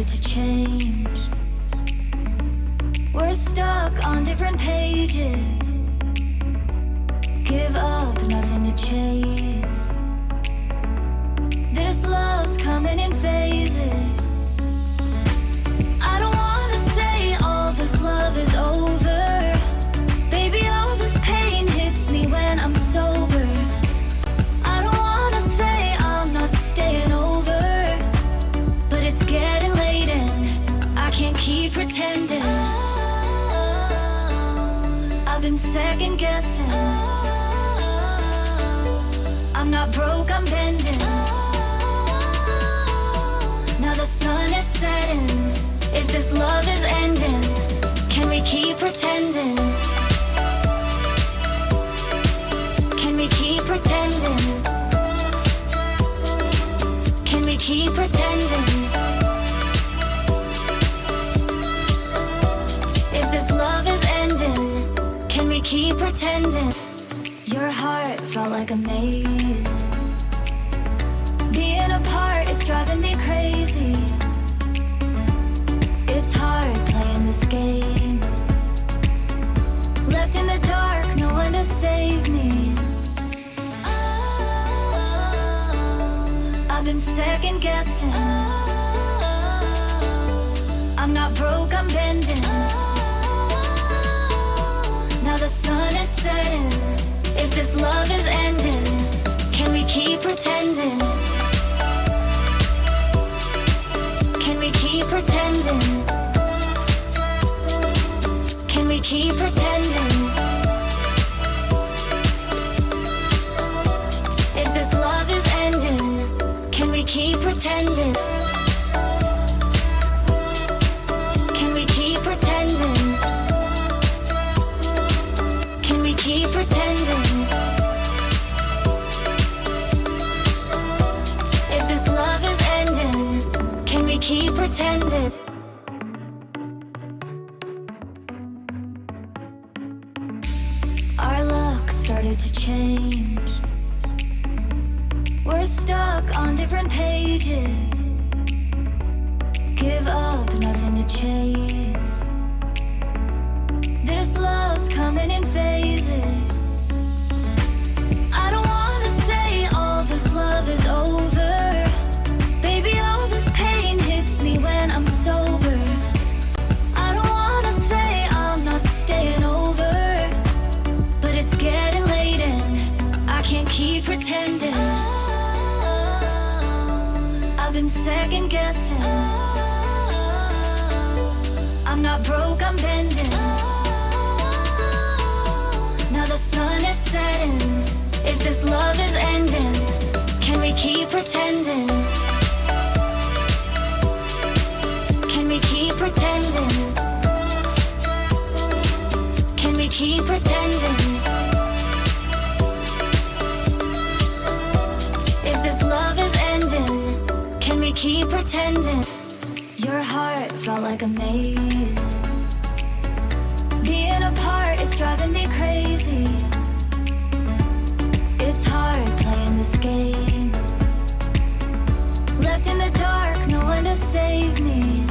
started to change. We're stuck on different pages. Give up, nothing to chase. This love's coming in phases. I don't wanna say all this love is over. Baby, all this pain hits me when I'm sober. I don't wanna say I'm not staying over, but it's getting late and I can't keep pretending. I've been second guessing. I'm not broke, I'm bending. Now the sun is setting. If this love is ending, can we keep pretending? Can we keep pretending? Can we keep pretending? If this love is ending, can we keep pretending? Your heart felt like a maze. Being apart is driving me crazy. It's hard playing this game. Left in the dark, no one to save me. I've been second guessing. I'm not broke, I'm bending. Now the sun is setting. If this love is ending, can we keep pretending? Can we keep pretending? Can we keep pretending? If this love is ending, can we keep pretending? Can we keep pretending? Can we keep pretending? If this love is ending, can we keep pretending? Our luck started to change. We're stuck on different pages. Give up, nothing to chase. This love's coming in phases. I don't wanna say all this love is over. Baby, all this pain hits me when I'm sober. I don't wanna say I'm not staying over, but it's getting late and I can't keep pretending. I've been second guessing. I'm not broke, I'm bending. Now the sun is setting. If this love is ending, can we keep pretending? Can we keep pretending? Can we keep pretending? If this love is ending, can we keep pretending? Your heart felt like a maze. Being apart is driving me crazy. It's hard playing this game. Left in the dark, no one to save me.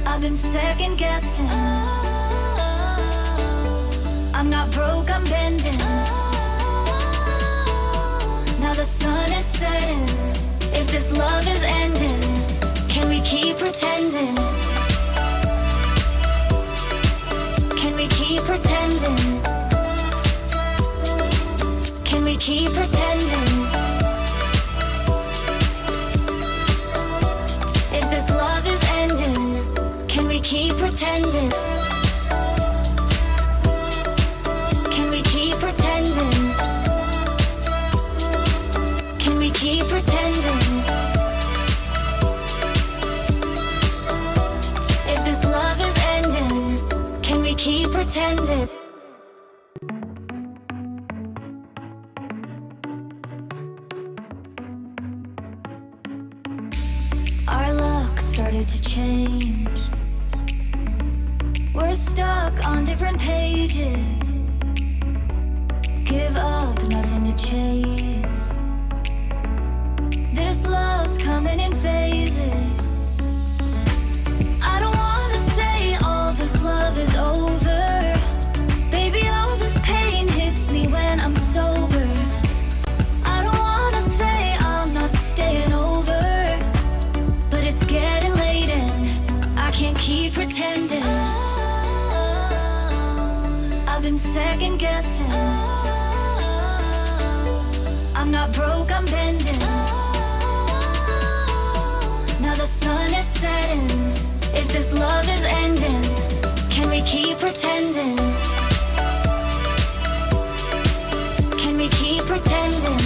I've been second guessing. I'm not broke, I'm bending. Now the sun is setting. If this love is ending, can we keep pretending? Can we keep pretending? Can we keep pretending? If this love is ending, can we keep pretending? Can we keep pretending? Can we keep pretending? If this love is ending, can we keep pretending? Our luck started to change. We're stuck on different pages. Give up, nothing to chase. This love coming in phases. I don't wanna say all this love is over. Baby, all this pain hits me when I'm sober. I don't wanna say I'm not staying over, but it's getting late and I can't keep pretending. I've been second guessing. I'm not broke, I'm bending. Now the sun is setting. If this love is ending, can we keep pretending? Can we keep pretending?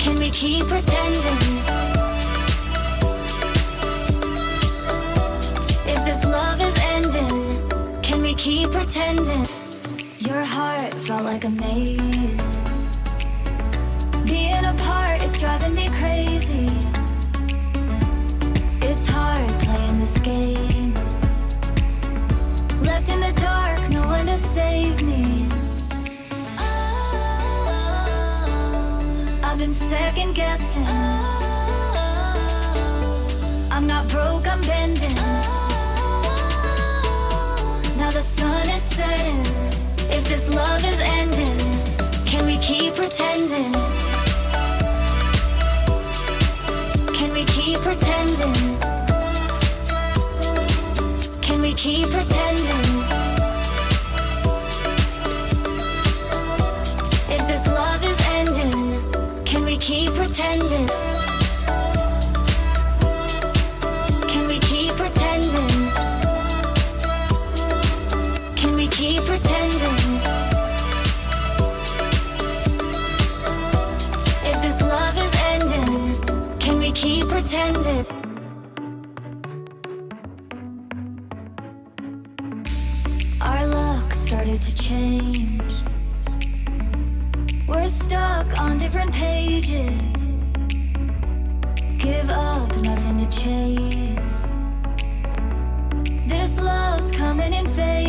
Can we keep pretending? If this love is ending, can we keep pretending? Your heart felt like a maze. Being apart is driving me crazy. It's hard playing this game. Left in the dark, no one to save me. I've been second guessing. I'm not broke, I'm bending. Now the sun is setting. If this love is ending, can we keep pretending? Can we keep pretending? Can we keep pretending? If this love is ending, can we keep pretending? Can we keep pretending? Can we keep pretending? If this love is ending, can we keep pretending? Our luck started to change. We're stuck on different pages. Give up, nothing to chase. This love's coming in phase.